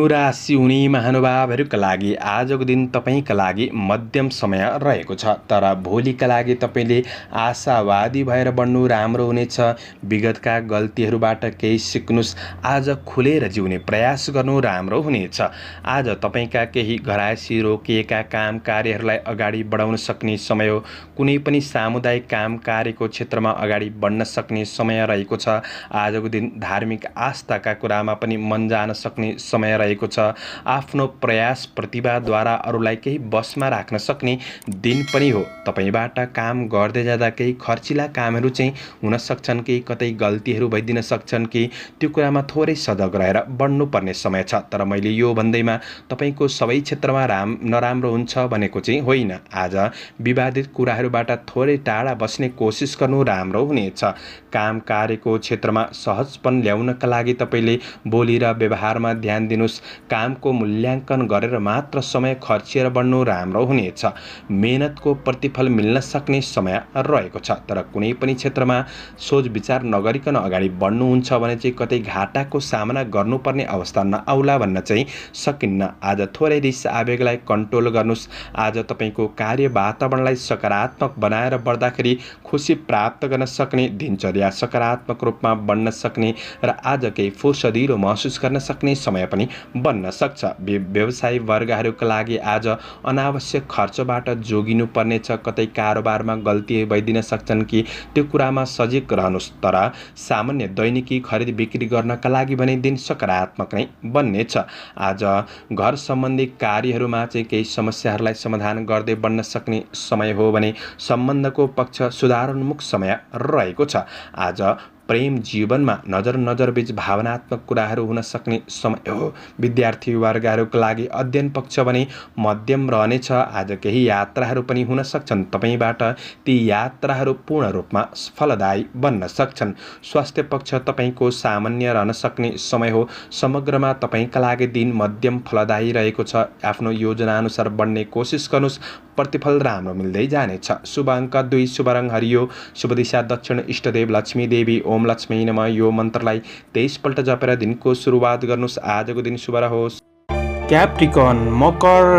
राशि हुने महानुभावहरूका लागि आजको दिन तपाईँका लागि मध्यम समय रहेको छ, तर भोलिका लागि तपाईँले आशावादी भएर बढ्नु राम्रो हुनेछ। विगतका गल्तीहरूबाट केही सिक्नुहोस्। आज खुलेर जिउने प्रयास गर्नु राम्रो हुनेछ। आज तपाईँका केही घरायसी रोकिएका काम कार्यहरूलाई अगाडि बढाउन सक्ने समय हो। कुनै पनि सामुदायिक काम कार्यको क्षेत्रमा अगाडि बढ्न सक्ने समय रहेको छ। आजको दिन धार्मिक आस्थाका कुरामा पनि मन जान सक्ने समय रहेको छ। आफ्नो प्रयास प्रतिभाद्वारा अरूलाई केही बसमा राख्न सक्ने दिन पनि हो। तपाईँबाट काम गर्दै जाँदा केही खर्चिला कामहरू चाहिँ हुन सक्छन् कि कतै गल्तीहरू भइदिन सक्छन् कि त्यो कुरामा थोरै सजग रहेर बढ्नुपर्ने समय छ। तर मैले यो भन्दैमा तपाईँको सबै क्षेत्रमा नराम्रो हुन्छ भनेको चाहिँ होइन। आज विवादित कुराहरूबाट थोरै टाढा बस्ने कोसिस गर्नु राम्रो हुनेछ। काम कार्यको क्षेत्रमा सहजपन ल्याउनका लागि तपाईँले बोली र व्यवहारमा ध्यान दिनुहोस्। कामको मूल्याङ्कन गरेर मात्र समय खर्चिएर बढ्नु राम्रो हुनेछ। मेहनतको प्रतिफल मिल्न सक्ने समय रहेको छ, तर कुनै पनि क्षेत्रमा सोच विचार नगरिकन अगाडि बढ्नुहुन्छ भने चाहिँ कतै घाटाको सामना गर्नुपर्ने अवस्था नआउला भन्न चाहिँ सकिन्न। आज थोरै रिस आवेगलाई कन्ट्रोल गर्नुहोस्। आज तपाईँको कार्य वातावरणलाई सकारात्मक बनाएर बढ्दाखेरि खुसी प्राप्त गर्न सक्ने, दिनचर्या सकारात्मक रूपमा बन्न सक्ने र आज केही फुर्सदिलो महसुस गर्न सक्ने समय पनि बन्न सक्छ। व्यवसायी वर्गहरूका लागि आज अनावश्यक खर्चबाट जोगिनु पर्नेछ। कतै कारोबारमा गल्ती भइदिन सक्छन् कि त्यो कुरामा सजग रहनुहोस्। तर सामान्य दैनिकी खरिद बिक्री गर्नका लागि भने दिन सकारात्मक नै बन्नेछ। आज घर सम्बन्धी कार्यहरूमा चाहिँ केही समस्याहरूलाई समाधान गर्दै बढ्न सक्ने समय हो भने सम्बन्धको पक्ष सुधारोन्मुख समय रहेको छ। आज प्रेम जीवनमा नजरबीच भावनात्मक कुराहरू हुन सक्ने समय हो। विद्यार्थी वर्गहरूका लागि अध्ययन पक्ष भने मध्यम रहनेछ। आज केही यात्राहरू पनि हुन सक्छन्। तपाईँबाट ती यात्राहरू पूर्ण रूपमा फलदायी बन्न सक्छन्। स्वास्थ्य पक्ष तपाईँको सामान्य रहन सक्ने समय हो। समग्रमा तपाईँका लागि दिन मध्यम फलदायी रहेको छ। आफ्नो योजनाअनुसार बढ्ने कोसिस गर्नुहोस्, प्रतिफल राम्रो मिल्दै जानेछ। शुभ अङ्क 2, शुभ रङ हरियो, शुभ दिशा दक्षिण, इष्टदेव लक्ष्मी देवी। ओम लक्ष्मी नमः यो मन्त्रलाई 23 पल्ट जपेर दिनको सुरुवात गर्नुहोस्। आजको दिन शुभ रहोस्। क्याप्रिकन मकर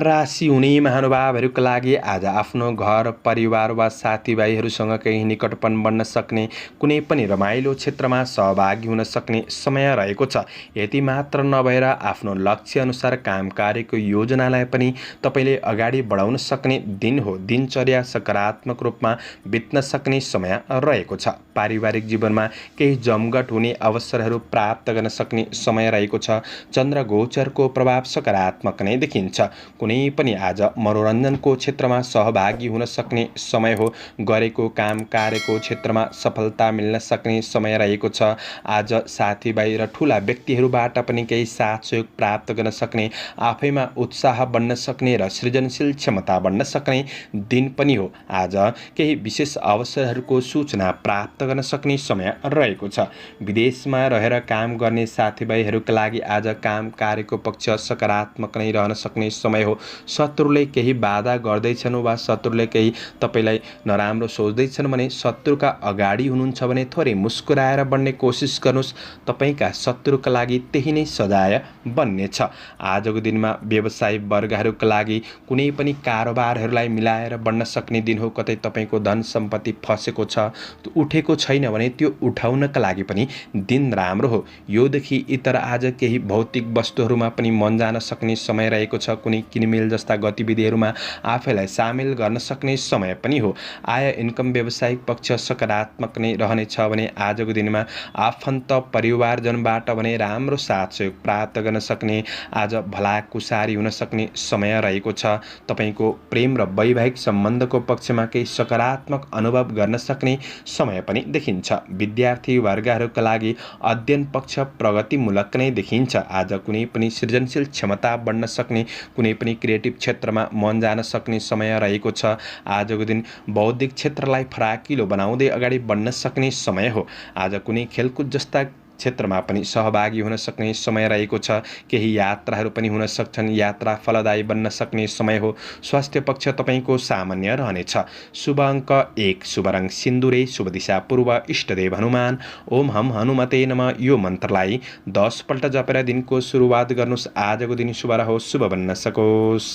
राशि हुने महानुभावहरूका लागि आज आफ्नो घर परिवार वा साथीभाइहरूसँग केही निकटपन बन्न सक्ने, कुनै पनि रमाइलो क्षेत्रमा सहभागी हुन सक्ने समय रहेको छ। यति मात्र नभएर आफ्नो लक्ष्य अनुसार काम कार्यको योजनालाई पनि तपाईँले अगाडि बढाउन सक्ने दिन हो। दिनचर्या सकारात्मक रूपमा बित्न सक्ने समय रहेको छ। पारिवारिक जीवनमा केही जमघट हुने अवसरहरू प्राप्त गर्न सक्ने समय रहेको छ। चन्द्र गोचरको प्रभाव सकारात्मक नै देखिन्छ। कुनै पनि आज मनोरञ्जनको क्षेत्रमा सहभागी हुन सक्ने समय हो। गरेको काम कार्यको क्षेत्रमा सफलता मिल्न सक्ने समय रहेको छ। आज साथीभाइ र ठुला व्यक्तिहरूबाट पनि केही साथ सहयोग प्राप्त गर्न सक्ने, आफैमा उत्साह बन्न सक्ने र सृजनशील क्षमता बन्न सक्ने दिन पनि हो। आज केही विशेष अवसरहरूको सूचना प्राप्त गर्न सक्ने समय रहेको छ। विदेशमा रहेर काम गर्ने साथीभाइहरूका लागि आज काम कार्यको पक्ष सकारात्मक नै रहन सक्ने समय हो। शत्रुले केही बाधा गर्दैछन् वा शत्रुले केही तपाईँलाई नराम्रो सोच्दैछन् भने शत्रुका अगाडि हुनुहुन्छ भने थोरै मुस्कुराएर बढ्ने कोसिस गर्नुहोस्। तपाईँका शत्रुका लागि त्यही नै सजाय बन्नेछ। आजको दिनमा व्यवसायी वर्गहरूका लागि कुनै पनि कारोबारहरूलाई मिलाएर बढ्न सक्ने दिन हो। कतै तपाईँको धन सम्पत्ति फसेको छ, उठेको छैन भने त्यो उठाउनका लागि पनि दिन राम्रो हो। योदेखि इतर आज केही भौतिक वस्तुहरूमा पनि पनि मन जान सक्ने समय रहेको छ। कुनै किनमेल जस्ता गतिविधिहरूमा आफैलाई सामेल गर्न सक्ने समय पनि हो। आय इन्कम व्यावसायिक पक्ष सकारात्मक नै रहनेछ भने आजको दिनमा आफन्त परिवारजनबाट भने राम्रो साथ सहयोग प्राप्त गर्न सक्ने, आज भलाकुसारी हुन सक्ने समय रहेको छ। तपाईको प्रेम र वैवाहिक सम्बन्धको पक्षमा केही सकारात्मक अनुभव गर्न सक्ने समय पनि देखिन्छ। विद्यार्थी वर्गहरूका लागि अध्ययन पक्ष प्रगतिमूलक नै देखिन्छ। आज कुनै पनि सृजनशील क्षमता बढ्न सक्ने, कुनै पनि क्रिएटिभ क्षेत्रमा मन जान सक्ने समय रहेको छ। आजको दिन बौद्धिक क्षेत्रलाई फराकिलो बनाउँदै अगाडि बढ्न सक्ने समय हो। आज कुनै खेलकुद जस्ता क्षेत्रमा पनि सहभागी हुन सक्ने समय रहेको छ। केही यात्राहरू पनि हुन सक्छन्। यात्रा फलदायी बन्न सक्ने समय हो। स्वास्थ्य पक्ष तपाईको सामान्य रहनेछ। शुभ अङ्क 1, शुभ रङ सिन्दुरे, शुभ दिशा पूर्व, इष्टदेव हनुमान। ओम हम हनुमते नमः यो मन्त्रलाई 10 पल्ट जपेर दिनको सुरुवात गर्नुहोस्। आजको दिन शुभ रहोस्, शुभ बन्न सकोस्।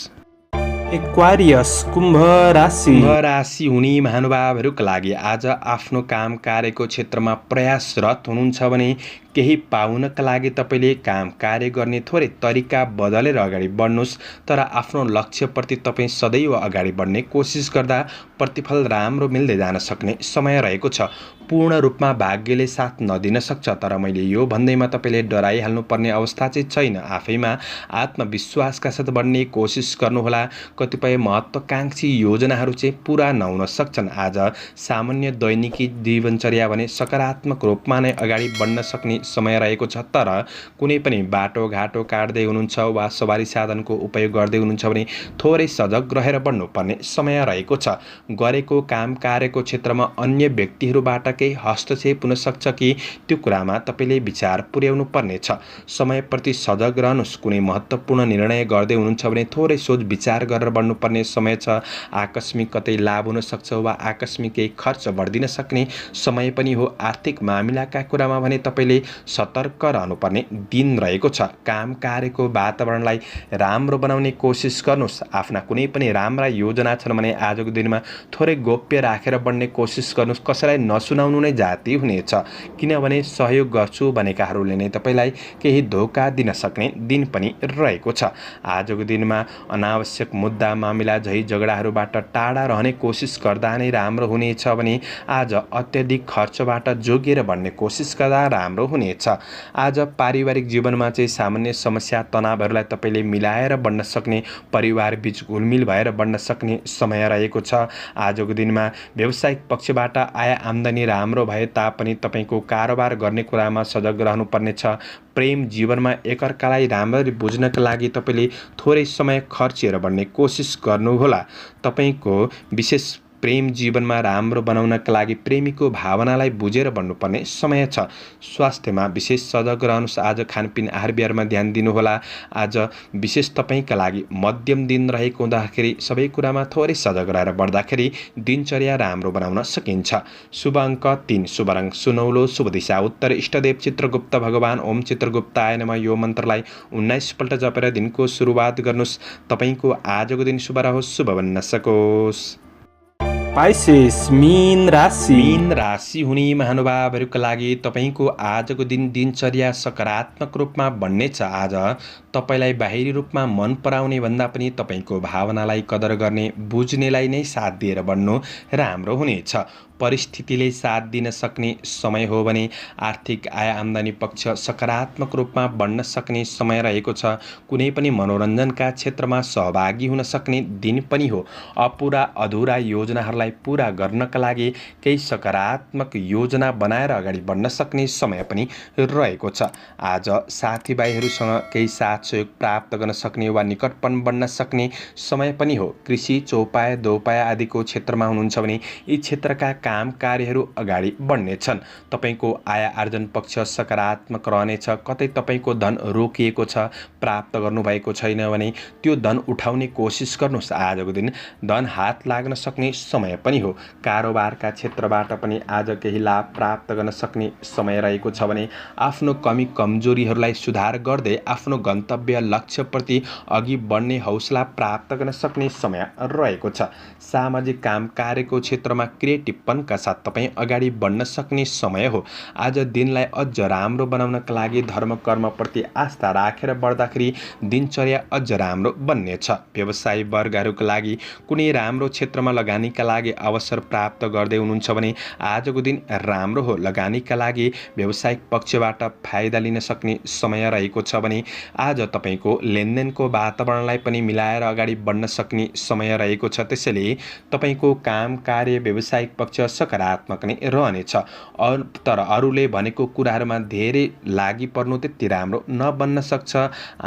एक्वारियस कुम्भ राशि हुने महानुभावहरूका लागि आज आफ्नो काम कार्यको क्षेत्रमा प्रयासरत हुनुहुन्छ भने केही पाउनका लागि तपाईँले काम कार्य गर्ने थोरै तरिका बदलेर अगाडि बढ्नुहोस्। तर आफ्नो लक्ष्यप्रति तपाईँ सदैव अगाडि बढ्ने कोसिस गर्दा प्रतिफल राम्रो मिल्दै जान सक्ने समय रहेको छ। पूर्ण रूपमा भाग्यले साथ नदिन सक्छ, तर मैले यो भन्दैमा तपाईँले डराइहाल्नुपर्ने अवस्था चाहिँ छैन। आफैमा आत्मविश्वासका साथ बढ्ने कोसिस गर्नुहोला। कतिपय महत्त्वाकांक्षी योजनाहरू चाहिँ पुरा नहुन सक्छन्। आज सामान्य दैनिकी जीवनचर्या भने सकारात्मक रूपमा नै अगाडि बढ्न सक्ने समय रहेको छ। तर कुनै पनि बाटोघाटो काट्दै हुनुहुन्छ वा सवारी साधनको उपयोग गर्दै हुनुहुन्छ भने थोरै सजग रहेर बढ्नुपर्ने समय रहेको छ। गरेको काम कार्यको क्षेत्रमा अन्य व्यक्तिहरूबाट केही हस्तक्षेप हुन सक्छ कि त्यो कुरामा तपाईँले विचार पुर्याउनु पर्नेछ। समयप्रति सजग रहनुहोस्। कुनै महत्त्वपूर्ण निर्णय गर्दै हुनुहुन्छ भने थोरै सोच विचार गरेर बढ्नुपर्ने समय छ। आकस्मिक कतै लाभ हुन सक्छ वा आकस्मिक केही खर्च बढ्दिन सक्ने समय पनि हो। आर्थिक मामिलाका कुरामा भने तपाईँले सतर्क रहनुपर्ने दिन रहेको छ। काम कार्यको वातावरणलाई राम्रो बनाउने कोसिस गर्नुहोस्। आफ्ना कुनै पनि राम्रा योजना छन् भने आजको दिनमा थोरै गोप्य राखेर बढ्ने कोसिस गर्नुहोस्। कसैलाई नसुनाउनु नै जाति हुनेछ, किनभने सहयोग गर्छु भनेकाहरूले नै तपाईँलाई केही धोका दिन सक्ने दिन पनि रहेको छ। आजको दिनमा अनावश्यक मुद्दा मामिला झै झगडाहरूबाट टाढा रहने कोसिस गर्दा नै राम्रो हुनेछ भने आज अत्यधिक खर्चबाट जोगिएर बढ्ने कोसिस गर्दा राम्रो हुनेछ। आज पारिवारिक जीवनमा चाहिँ सामान्य समस्या तनावहरूलाई तपाईँले मिलाएर बढ्न सक्ने, परिवार बीच घुलमिल भएर बढ्न सक्ने समय रहेको छ। आजको दिनमा व्यावसायिक पक्षबाट आय आम्दानी राम्रो भए तापनि तपाईँको कारोबार गर्ने कुरामा सजग रहनुपर्नेछ। प्रेम जीवनमा एकअर्कालाई राम्ररी बुझ्नका लागि तपाईँले थोरै समय खर्चेर बढ्ने कोसिस गर्नुहोला। तपाईँको विशेष प्रेम जीवनमा राम्रो बनाउनका लागि प्रेमीको भावनालाई बुझेर बढ्नुपर्ने समय छ। स्वास्थ्यमा विशेष सजग रहनुहोस्। आज खानपिन आहार विहारमा ध्यान दिनुहोला। आज विशेष तपाईँका लागि मध्यम दिन रहेको हुँदाखेरि सबै कुरामा थोरै सजग रहेर बढ्दाखेरि दिनचर्या राम्रो बनाउन सकिन्छ। शुभ अङ्क 3, शुभ रङ सुनौलो, शुभ दिशा उत्तर, इष्टदेव चित्रगुप्त भगवान। ओम चित्रगुप्ताय नमः यो मन्त्रलाई 19 पल्ट जपेर दिनको सुरुवात गर्नुहोस्। तपाईँको आजको दिन शुभ रहोस्, शुभ बन्न सकोस्। पाइसेस मीन राशि हुने महानुभावहरूका लागि तपाईँको आजको दिन दिनचर्या सकारात्मक रूपमा बन्नेछ। आज तपाईँलाई बाहिरी रूपमा मन पराउने भन्दा पनि तपाईँको भावनालाई कदर गर्ने, बुझ्नेलाई नै साथ दिएर बढ्नु राम्रो हुनेछ। परिस्थितिले साथ दिन सक्ने समय हो भने आर्थिक आय आम्दानी पक्ष सकारात्मक रूपमा बढ्न सक्ने समय रहेको छ। कुनै पनि मनोरञ्जनका क्षेत्रमा सहभागी हुन सक्ने दिन पनि हो। अपुरा अधुरा योजनाहरूलाई पूरा गर्नका लागि केही सकारात्मक योजना बनाएर अगाडि बढ्न सक्ने समय पनि रहेको छ। आज साथीभाइहरूसँग केही साथ सहयोग प्राप्त गर्न सक्ने वा निकटपन बढ्न सक्ने समय पनि हो। कृषि, चौपाया, दोपाया आदिको क्षेत्रमा हुनुहुन्छ भने यी क्षेत्रका काम कार्यहरू अगाडि बढ्नेछन्। तपाईँको आय आर्जन पक्ष सकारात्मक रहनेछ। कतै तपाईँको धन रोकिएको छ, प्राप्त गर्नुभएको छैन भने त्यो धन उठाउने कोसिस गर्नुहोस्। आजको दिन धन हात लाग्न सक्ने समय समय पनि हो। कारोबारका क्षेत्रबाट पनि आज केही लाभ प्राप्त गर्न सक्ने समय रहेको छ भने आफ्नो कमी कमजोरीहरूलाई सुधार गर्दै आफ्नो गन्तव्य लक्ष्यप्रति अघि बढ्ने हौसला प्राप्त गर्न सक्ने समय रहेको छ। सामाजिक काम कार्यको क्षेत्रमा क्रिएटिभपनका साथ तपाईँ अगाडि बढ्न सक्ने समय हो। आज दिनलाई अझ राम्रो बनाउनका लागि धर्म कर्मप्रति आस्था राखेर बढ्दाखेरि दिनचर्या अझ राम्रो बन्नेछ। व्यवसायी वर्गहरूका लागि कुनै राम्रो क्षेत्रमा लगानीका लागि अवसर प्राप्त गर्दै हुनुहुन्छ भने आजको दिन राम्रो हो। लगानीका लागि व्यावसायिक पक्षबाट फाइदा लिन सक्ने समय रहेको छ भने आज तपाईँको लेनदेनको वातावरणलाई पनि मिलाएर अगाडि बढ्न सक्ने समय रहेको छ। त्यसैले तपाईँको काम कार्य व्यावसायिक पक्ष सकारात्मक नै रहनेछ। तर अरूले भनेको कुराहरूमा धेरै लागि पर्नु त्यति राम्रो नबन्न सक्छ।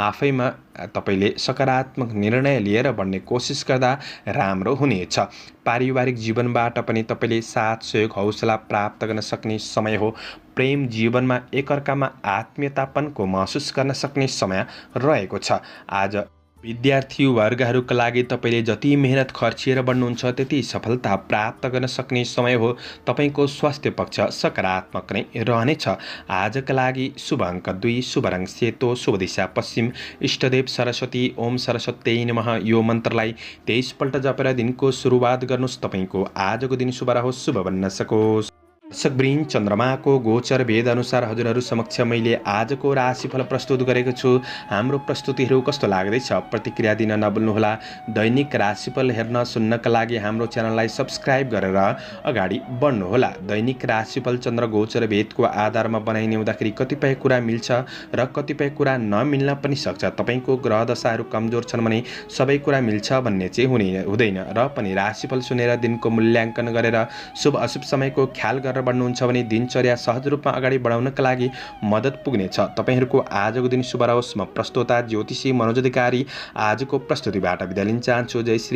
आफैमा तपाईँले सकारात्मक निर्णय लिएर बढ्ने कोसिस गर्दा राम्रो हुनेछ। पारिवारिक जीवनबाट पनि तपाईँले साथ सहयोग हौसला प्राप्त गर्न सक्ने समय हो। प्रेम जीवनमा एकअर्कामा आत्मीयतापनको महसुस गर्न सक्ने समय रहेको छ। आज विद्यार्थी वर्गहरूका लागि तपाईँले जति मेहनत खर्चिएर बढ्नुहुन्छ त्यति सफलता प्राप्त गर्न सक्ने समय हो। तपाईँको स्वास्थ्य पक्ष सकारात्मक नै रहनेछ। आजका लागि शुभ अङ्क 2, शुभ रङ सेतो, शुभ दिशा पश्चिम, इष्टदेव सरस्वती, ओम सरस्वती नमः यो मन्त्रलाई 23 पल्ट जपेर दिनको सुरुवात गर्नुहोस्। तपाईँको आजको दिन शुभ रहोस्, शुभ बन्न सकोस्। दर्शकवृन्द, चन्द्रमाको गोचर भेद अनुसार हजुरहरू समक्ष मैले आजको राशिफल प्रस्तुत गरेको छु। हाम्रो प्रस्तुतिहरू कस्तो लाग्दैछ प्रतिक्रिया दिन नभुल्नुहोला। दैनिक राशिफल हेर्न सुन्नका लागि हाम्रो च्यानललाई सब्सक्राइब गरेर अगाडि बढ्नुहोला। दैनिक राशिफल चन्द्र गोचर भेदको आधारमा बनाइने हुँदाखेरि कतिपय कुरा मिल्छ र कतिपय कुरा नमिल्न पनि सक्छ। तपाईँको ग्रह दशाहरू कमजोर छन् भने सबै कुरा मिल्छ भन्ने चाहिँ हुँदैन र पनि राशिफल सुनेर दिनको मूल्याङ्कन गरेर शुभ अशुभ समयको ख्याल गरेर बढ्नुहुन्छ भने दिनचर्या सहज रूपमा अगाडि बढाउनका लागि मद्दत पुग्नेछ। तपाईँहरूको आजको दिन शुभ रहोस्। म प्रस्तोता ज्योतिषी मनोज अधिकारी आजको प्रस्तुतिबाट बिदा लिन चाहन्छु। जय श्री